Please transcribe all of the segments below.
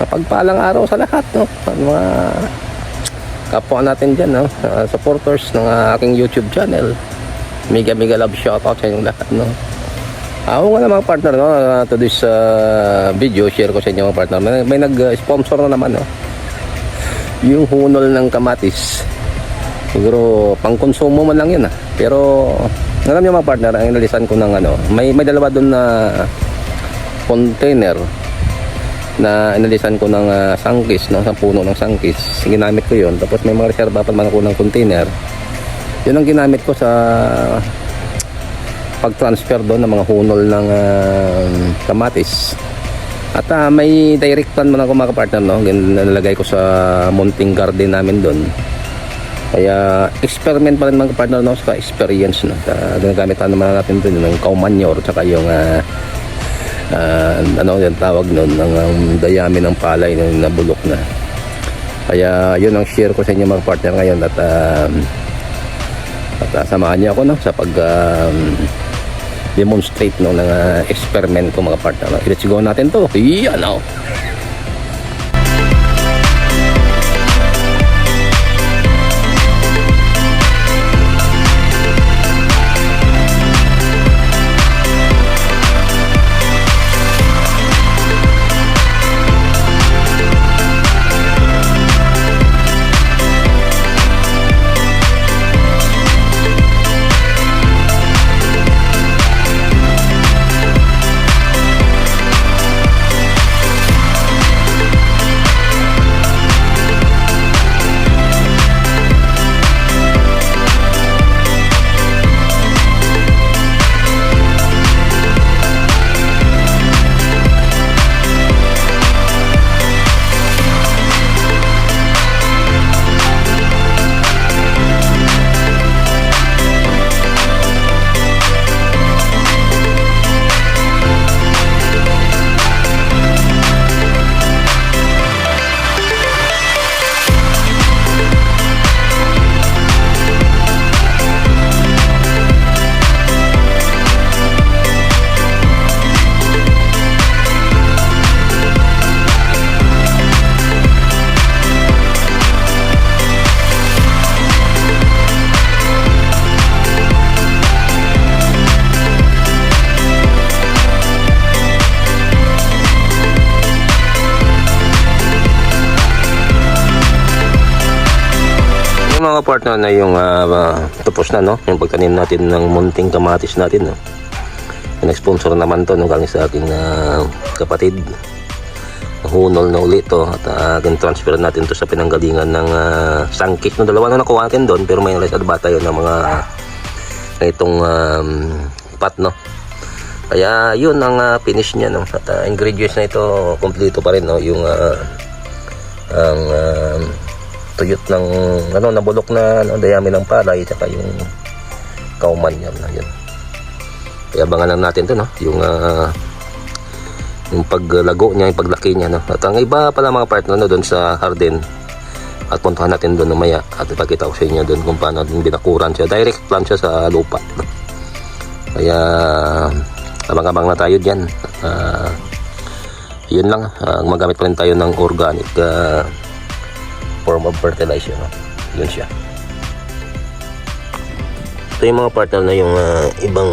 Pagpalang araw sa lahat, no? Mga kapwa natin dyan, no? Supporters ng aking YouTube channel. Mega love shoutout sa inyong lahat, no? Ako nga mga partner, no? To this video, share ko sa inyo mga partner. May nag-sponsor na naman, no? Yung hunol ng kamatis. Siguro pang konsumo man lang yun, pero alam niyo mga partner, ang inalisan ko ng may dalawa doon na container na inalisan ko ng sangkis, no, sa puno ng sangkis. Ginamit ko yun, tapos may mga reserva pa man ako ng container. Yun ang ginamit ko sa pag-transfer doon ng mga hunol ng kamatis. At may direct plan man ako mga partner, no, nalagay ko sa munting garden namin doon. Kaya experiment pa rin mga partner, no, sa experience, no. Ginagamit naman natin doon yung cow manure tsaka yung yung tawag nun ng dayami ng palay na bulok na. Kaya yun ang share ko sa inyo mga partner ngayon. At samahan niyo ako, no, sa pag demonstrate, no, ng experiment ko mga partner. Let's go natin to. Yan, no. Mga partner na yung tapos na, no, yung pagtanim natin ng munting kamatis natin, no. Nag-sponsor naman to, no, galing sa aking kapatid. Hunol na ulit to, at transfer natin to sa pinanggalingan ng sangkis, no. Dalawa na nakuha natin doon, pero may nalis bata yun ng mga itong pot, no. Kaya yun ang finish niya, no. At ingredients na ito kompleto pa rin, no, yung ang tuyot ng nabulok na dayami ng palay, saka yung kauman yan, yun. Kaya abangan lang natin to, no, yung paglago niya, yung paglaki niya, no. At ang iba pala mga partner, no, doon sa garden, at puntahan natin doon mamaya at ipakita ko sa inyo doon kung paano binakuran siya. Direct plant siya sa lupa, no? Kaya abang-abang na tayo dyan. Yun lang, magamit pa rin tayo ng organic form of fertilizer, no? Yun siya. Ito yung mga partner na yung ibang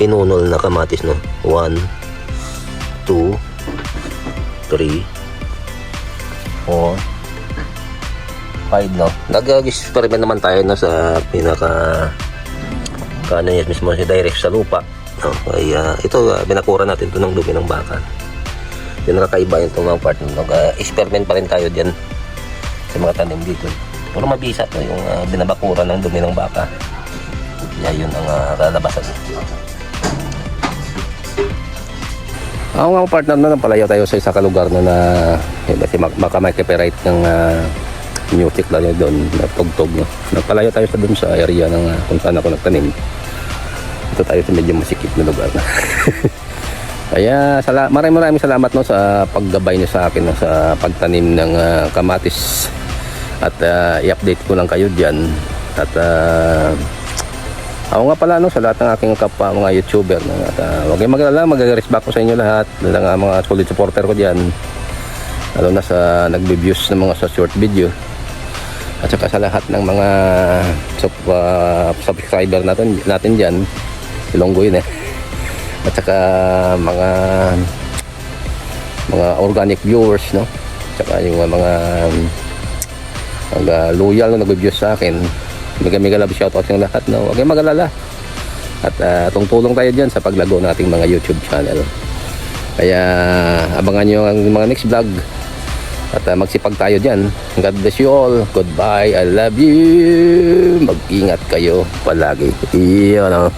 pinunol na kamatis, no. 1, 2, 3, 4, 5, no. Nag-experiment naman tayo, no, sa pinaka kanan niya mismo, si direct sa lupa, no. Kaya ito binakura natin to ng dumi ng baka. Yung nakakaiba yung itong mga partner, experiment pa rin tayo dyan sa mga tanim dito. Puro mabisa to yung binabakura ng dumi ng baka. Kaya yun ang lalabasan. Ako nga partner, na napalayo tayo sa isa ka lugar na kasi baka may copyright ng music lang yun doon, nagtugtog, no. Napalayo tayo sa doon sa area ng kung saan ako nagtanim. Ito tayo sa medyo masikip na lugar na. Kaya maraming salamat, no, sa paggabay niyo sa akin, no, sa pagtanim ng kamatis. At i-update ko lang kayo diyan. At ako nga pala, no, sa lahat ng aking kapwa mga YouTuber, no, at huwag kayong mag-alala, mag-respect ko sa inyo lahat ng mga solid supporter ko diyan. lalo na sa nagbe-views ng mga sa short video, at saka sa lahat ng mga subscriber natin dyan, Ilonggo yun at saka mga organic viewers, no, at saka yung mga loyal na nagbe-views sa akin. Mega love shoutout yung lahat, no. Huwag kayong mag-alala at tungtulong tayo dyan sa paglago ng ating mga YouTube channel. Kaya abangan nyo ang mga next vlog at magsipag tayo dyan. God bless you all. Goodbye. I love you. Mag-ingat kayo palagi. Iyon, no?